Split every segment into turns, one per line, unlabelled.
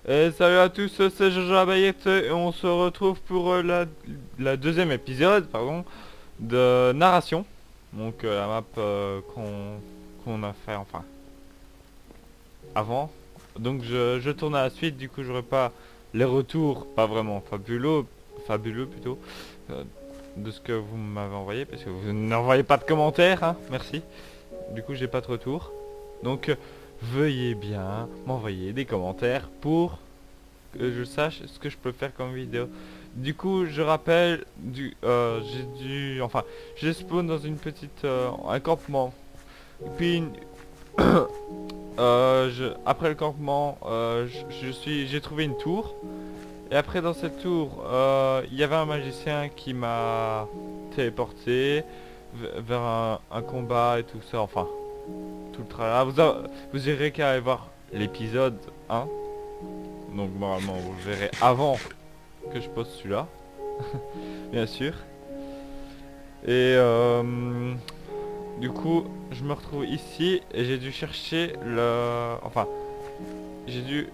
Et salut à tous, c'est Jojo Bayette et on se retrouve pour la deuxième épisode de narration. Donc la map qu'on a fait enfin avant. Donc je tourne à la suite, du coup j'aurai pas les retours, pas vraiment fabuleux plutôt, euh, de ce que vous m'avez envoyé, parce que vous n'envoyez pas de commentaires, hein, merci. Du coup j'ai pas de retour. Donc veuillez bien m'envoyer des commentaires pour que je sache ce que je peux faire comme vidéo. Du coup, je rappelle, j'ai spawn dans une petite, un campement. Et puis, après le campement, j'ai trouvé une tour. Et après, dans cette tour, il y avait un magicien qui m'a téléporté vers un combat et tout ça. Enfin, tout le tralala. Vous irez qu'à aller voir l'épisode 1. Donc, normalement, vous le verrez avant que je poste celui-là, bien sûr. Et du coup, je me retrouve ici et j'ai dû chercher Enfin, j'ai dû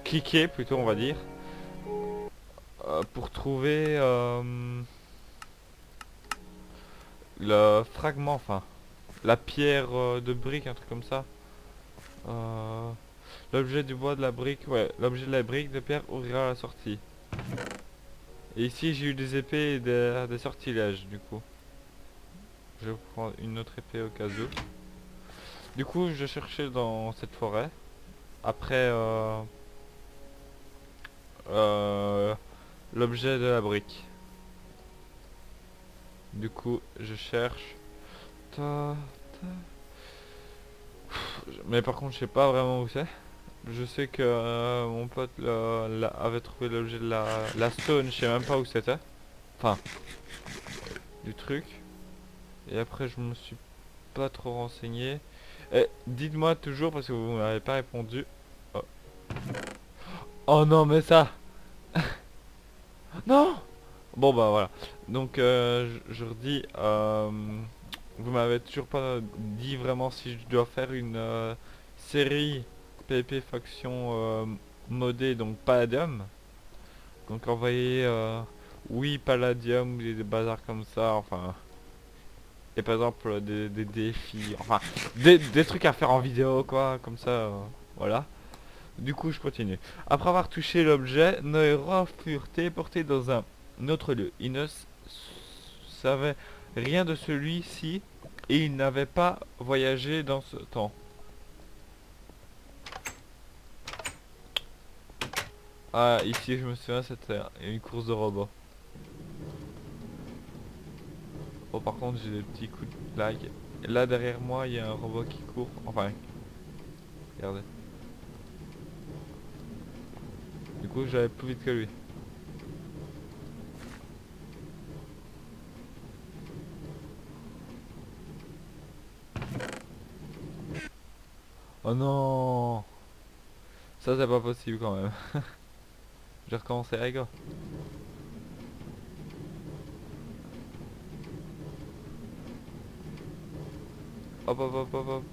cliquer plutôt, on va dire, pour trouver le fragment, enfin, la pierre de brique, un truc comme ça. Euh, L'objet du bois de la brique, ouais, l'objet de la brique de pierre ouvrira la sortie. Et ici, j'ai eu des épées et des sortilèges, du coup. Je vais prendre une autre épée au cas où. Du coup, je cherchais dans cette forêt. Après euh, l'objet de la brique. Du coup, je cherche. Ta, ta. Mais par contre, je sais pas vraiment où c'est. Je sais que mon pote avait trouvé l'objet de la stone. Je sais même pas où c'était. Enfin, du truc. Et après, je me suis pas trop renseigné. Et dites-moi toujours parce que vous m'avez pas répondu. Oh. Oh non, mais ça. Non. Bon bah voilà. Donc je redis, vous m'avez toujours pas dit vraiment si je dois faire une série PvP faction modée, donc Palladium. Donc envoyer oui Palladium, des bazars comme ça, enfin. Et par exemple des défis, enfin des trucs à faire en vidéo quoi, comme ça, voilà. Du coup je continue. Après avoir touché l'objet, nos héros furent téléportés dans un autre lieu. Ils ne savaient rien de celui-ci et ils n'avaient pas voyagé dans ce temps. Ah, ici je me souviens, c'était une course de robot. Oh, par contre j'ai des petits coups de lag. Et là derrière moi il y a un robot qui court. Enfin, regardez. Du coup j'allais plus vite que lui. Oh non, ça c'est pas possible quand même. J'ai recommencé les gars. Hop hop hop hop hop.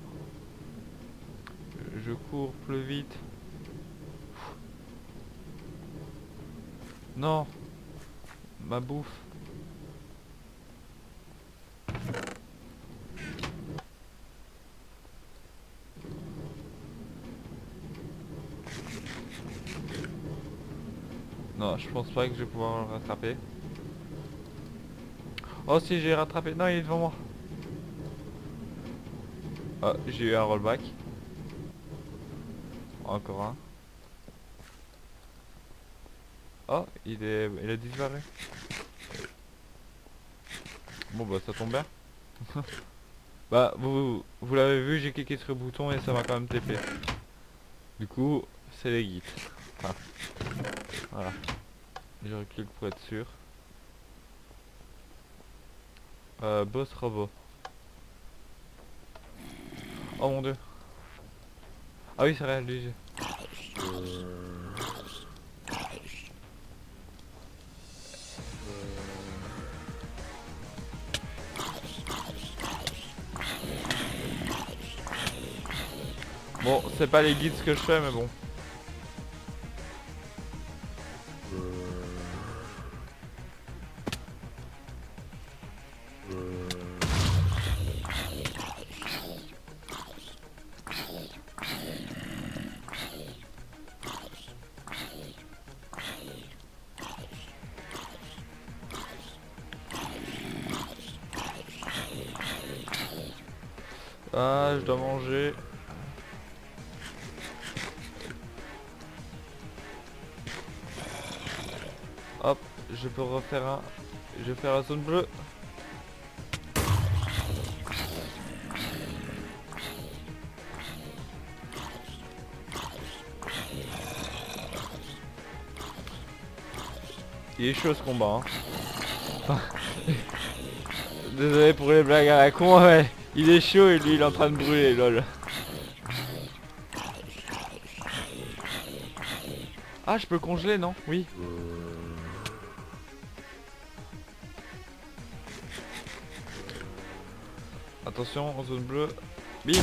Je cours plus vite. Non, ma bouffe. Non, je pense pas que je vais pouvoir le rattraper. Oh si, j'ai rattrapé. Non, il est devant moi. Ah, j'ai eu un rollback. Encore un. Oh, il a disparu. Bon bah ça tombe bien. Bah vous l'avez vu, j'ai cliqué sur le bouton et ça m'a quand même TP. Du coup, c'est les guides. Enfin, voilà. Je recule pour être sûr. Boss robot. Oh mon dieu. Ah oui, c'est réel, lui. Bon, c'est pas les guides ce que je fais, mais bon. Ah, je dois manger. Hop, je peux refaire un. Je vais faire la zone bleue. Il est chaud ce combat, hein. Désolé pour les blagues à la con, ouais. Il est chaud et lui il est en train de brûler, lol. Ah, je peux congeler, non? Oui. Attention, en zone bleue. Bim.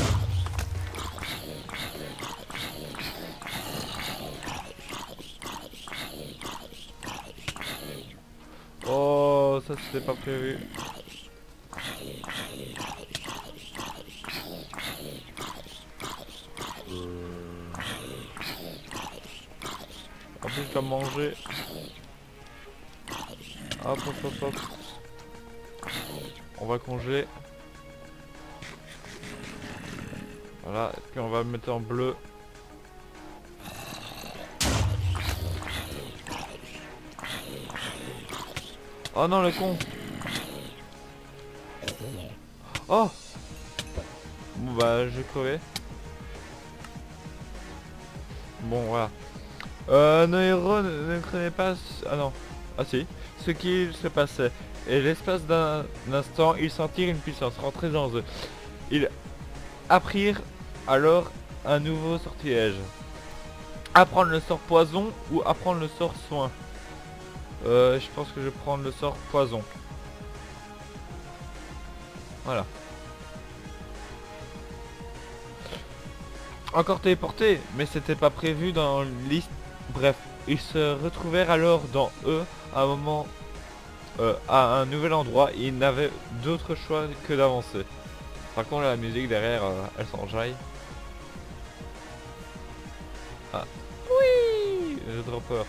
Oh, ça c'était pas prévu. En plus, je dois manger. Hop, hop, hop, hop. On va congeler. Voilà, et puis on va le mettre en bleu. Oh non, le con. Oh. Bon bah, je vais crever. Bon, voilà. Nos héros ne craignaient pas... Ah non. Ah si. Ce qu'il se passait. Et l'espace d'un instant, ils sentirent une puissance rentrer dans eux. Ils apprirent alors un nouveau sortilège. Apprendre le sort poison ou apprendre le sort soin. Je pense que je vais prendre le sort poison. Voilà. Encore téléporté, mais c'était pas prévu dans liste. Bref, ils se retrouvèrent alors dans eux à un moment, à un nouvel endroit. Et ils n'avaient d'autre choix que d'avancer. Par contre, la musique derrière, elle s'enjaille. Ah, oui, le dropper.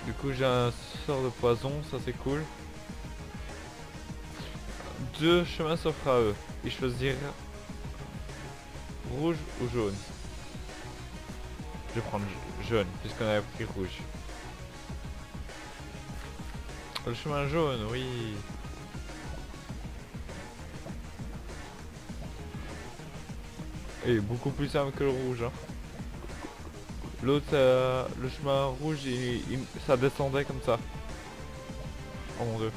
Du coup, j'ai un sort de poison, ça c'est cool. Deux chemins s'offrent à eux. Ils choisirent rouge ou jaune. Je vais prendre jaune, puisqu'on a pris rouge. Le chemin jaune, oui. Et beaucoup plus simple que le rouge. Hein. L'autre, le chemin rouge, ça descendait comme ça. Oh mon dieu.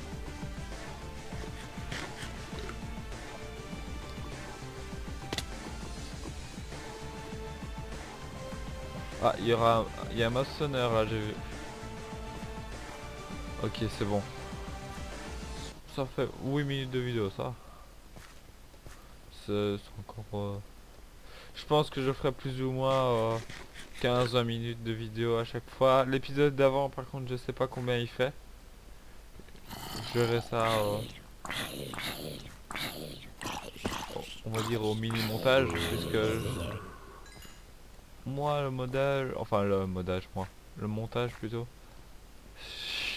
Ah, il y a un maçonneur là, j'ai vu. Ok, c'est bon. Ça fait 8 minutes de vidéo, ça. C'est encore... Je pense que je ferai plus ou moins 15-20 minutes de vidéo à chaque fois. L'épisode d'avant, par contre, je sais pas combien il fait. Je verrai ça, on va dire au mini montage, puisque moi le montage plutôt,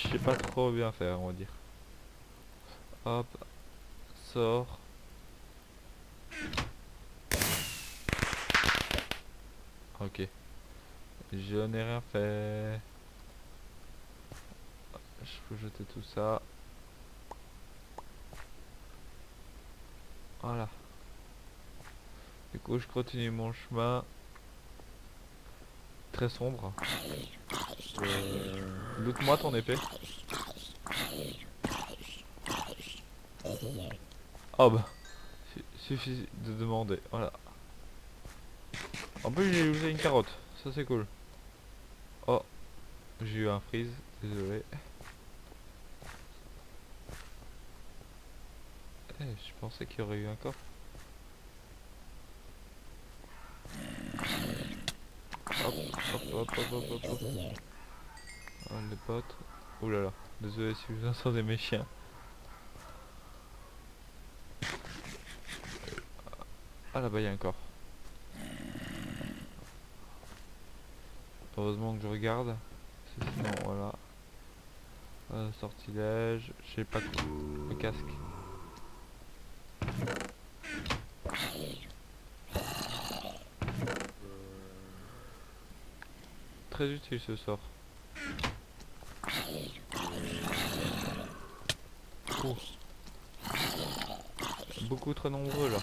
je sais pas trop bien faire, on va dire. Hop, sort. Ok, je n'ai rien fait. Je peux jeter tout ça. Voilà. Du coup, je continue mon chemin. Très sombre. Loot-moi ton épée. Oh bah, suffit de demander. Voilà. En plus, j'ai usé une carotte. Ça, c'est cool. Oh, j'ai eu un freeze. Désolé. Je pensais qu'il y aurait eu un coffre. Hop, hop, hop, hop, hop. Oh, les potes. Ouh là là. Désolé si vous entendez mes chiens. Ah là-bas il y a un corps. Heureusement que je regarde. Sinon voilà. Sortilège. J'ai pas de casque. Très utile ce sort. Oh. Beaucoup trop nombreux là.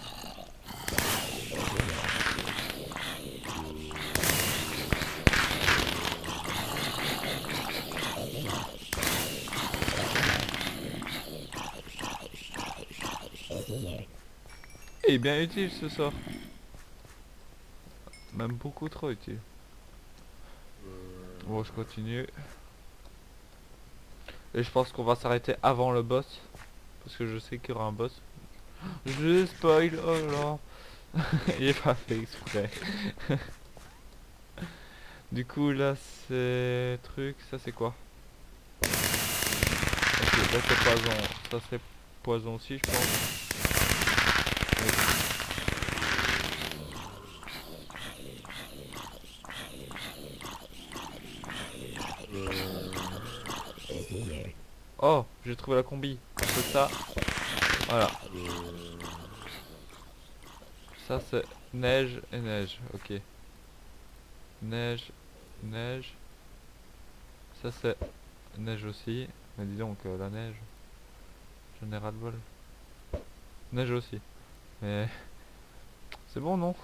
Et bien utile ce sort. Même beaucoup trop utile. Bon, je continue. Et je pense qu'on va s'arrêter avant le boss. Parce que je sais qu'il y aura un boss. Je spoil, oh là là. Il est pas fait exprès. Du coup là c'est truc, ça c'est quoi? Ok, là c'est poison. Ça serait poison aussi je pense. Oh, j'ai trouvé la combi. C'est ça. Voilà. Ça c'est neige et neige. Ok. Neige, neige. Ça c'est neige aussi. Mais dis donc, la neige. J'en ai ras le bol. Neige aussi. Mais c'est bon non?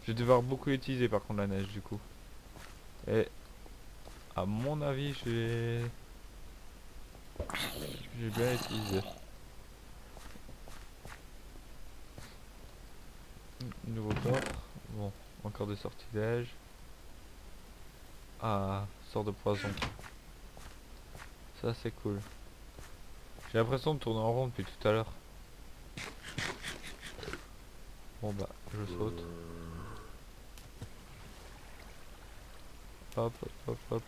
Je vais devoir beaucoup utiliser par contre la neige du coup. Et à mon avis j'ai bien utilisé. Nouveau coffre. Bon, encore des sortilèges. Ah, sort de poison. Ça c'est cool. J'ai l'impression de tourner en rond depuis tout à l'heure. Bon bah, je saute. Hop, hop, hop, hop.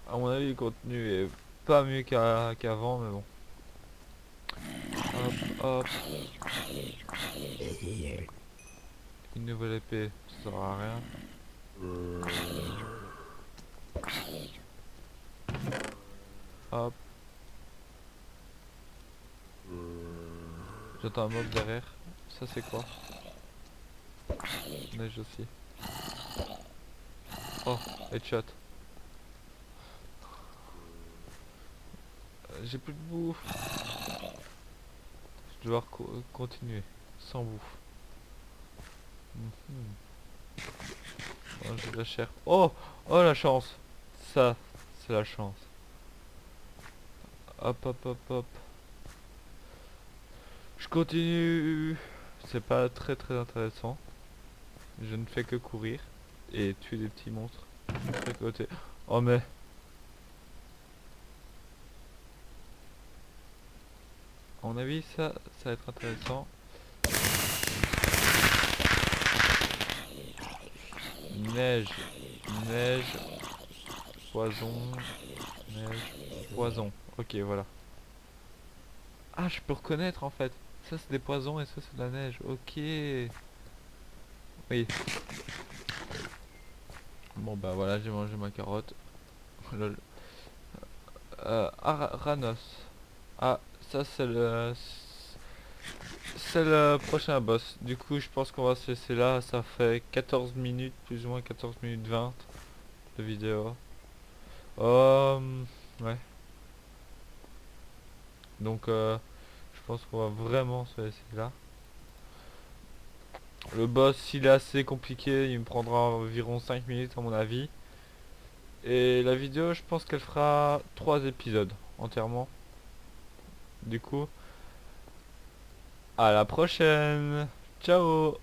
À mon avis, le contenu est pas mieux qu'avant, mais bon. Hop, hop. Une nouvelle épée, ça sert à rien. Hop. J'entends un mob derrière. Ça c'est quoi? Neige aussi. Oh, headshot. J'ai plus de bouffe. Je dois continuer sans bouffe. Oh, j'ai de la chair. Oh, oh la chance. Ça, c'est la chance. Hop, hop, hop, hop. Je continue. C'est pas très très intéressant. Je ne fais que courir et tuer des petits monstres. De côté. Oh mais. À mon avis ça va être intéressant. Neige. Neige. Poison. Neige. Poison. Ok voilà. Ah je peux reconnaître en fait. Ça c'est des poisons et ça c'est de la neige. Ok. Oui. Bon bah voilà j'ai mangé ma carotte. Lol. Ranos. Ah ça c'est le prochain boss. Du coup je pense qu'on va se laisser là. Ça fait 14 minutes, plus ou moins 14 minutes 20 de vidéo. Ouais. Donc je pense qu'on va vraiment se laisser là. Le boss il est assez compliqué. Il me prendra environ 5 minutes à mon avis. Et la vidéo je pense qu'elle fera 3 épisodes entièrement. Du coup, à la prochaine. Ciao.